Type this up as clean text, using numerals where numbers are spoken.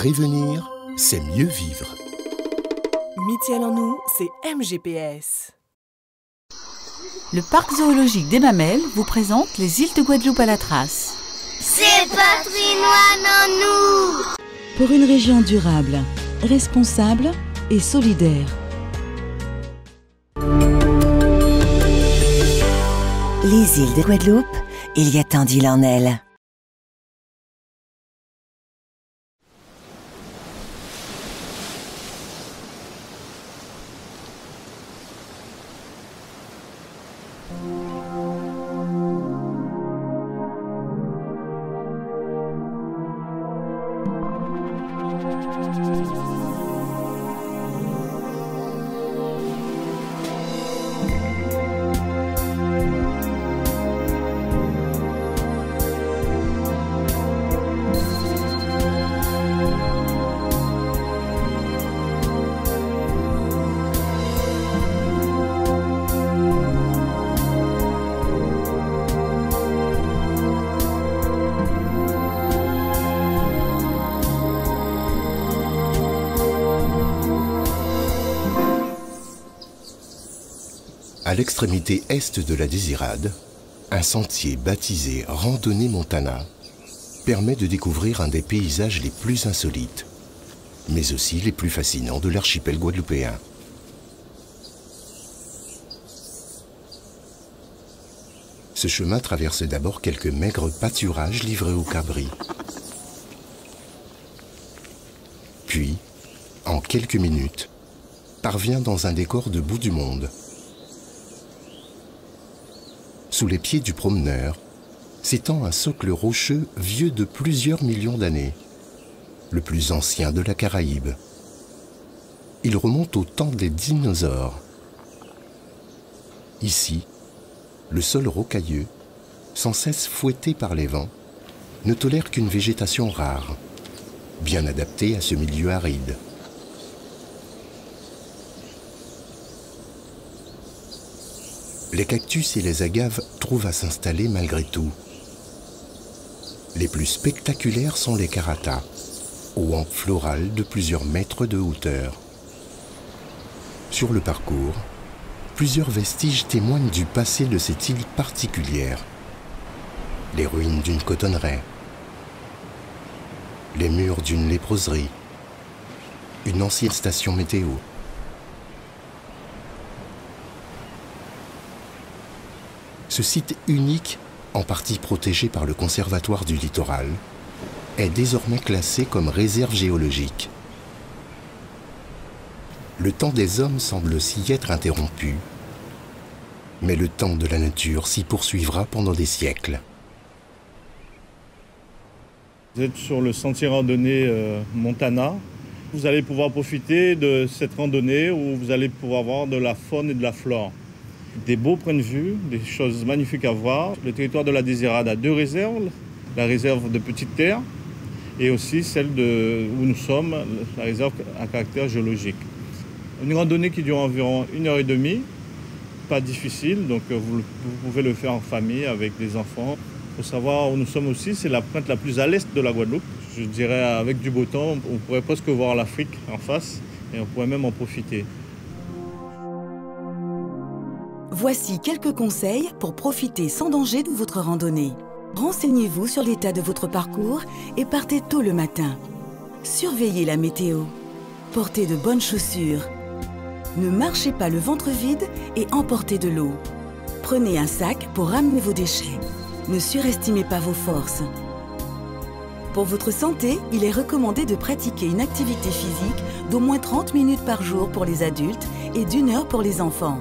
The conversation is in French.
Prévenir, c'est mieux vivre. Mutuelle en nous, c'est MGPS. Le parc zoologique des Mamelles vous présente les îles de Guadeloupe à la trace. C'est patrimoine en nous! Pour une région durable, responsable et solidaire. Les îles de Guadeloupe, il y a tant d'îles en elles. À l'extrémité est de la Désirade, un sentier baptisé Randonnée Montana permet de découvrir un des paysages les plus insolites, mais aussi les plus fascinants de l'archipel guadeloupéen. Ce chemin traverse d'abord quelques maigres pâturages livrés aux cabris. Puis, en quelques minutes, parvient dans un décor de bout du monde. Sous les pieds du promeneur s'étend un socle rocheux vieux de plusieurs millions d'années, le plus ancien de la Caraïbe. Il remonte au temps des dinosaures. Ici, le sol rocailleux, sans cesse fouetté par les vents, ne tolère qu'une végétation rare, bien adaptée à ce milieu aride. Les cactus et les agaves trouvent à s'installer malgré tout. Les plus spectaculaires sont les karatas, aux hampes florales de plusieurs mètres de hauteur. Sur le parcours, plusieurs vestiges témoignent du passé de cette île particulière. Les ruines d'une cotonnerie, les murs d'une léproserie, une ancienne station météo. Ce site unique, en partie protégé par le Conservatoire du littoral, est désormais classé comme réserve géologique. Le temps des hommes semble s'y être interrompu, mais le temps de la nature s'y poursuivra pendant des siècles. Vous êtes sur le sentier randonnée Montana. Vous allez pouvoir profiter de cette randonnée où vous allez pouvoir voir de la faune et de la flore. Des beaux points de vue, des choses magnifiques à voir. Le territoire de la Désirade a deux réserves, la réserve de Petite Terre et aussi celle où nous sommes, la réserve à caractère géologique. Une randonnée qui dure environ 1h30, pas difficile, donc vous pouvez le faire en famille avec des enfants. Il faut savoir où nous sommes aussi, c'est la pointe la plus à l'est de la Guadeloupe. Je dirais avec du beau temps, on pourrait presque voir l'Afrique en face et on pourrait même en profiter. Voici quelques conseils pour profiter sans danger de votre randonnée. Renseignez-vous sur l'état de votre parcours et partez tôt le matin. Surveillez la météo. Portez de bonnes chaussures. Ne marchez pas le ventre vide et emportez de l'eau. Prenez un sac pour ramener vos déchets. Ne surestimez pas vos forces. Pour votre santé, il est recommandé de pratiquer une activité physique d'au moins 30 minutes par jour pour les adultes et d'1 heure pour les enfants.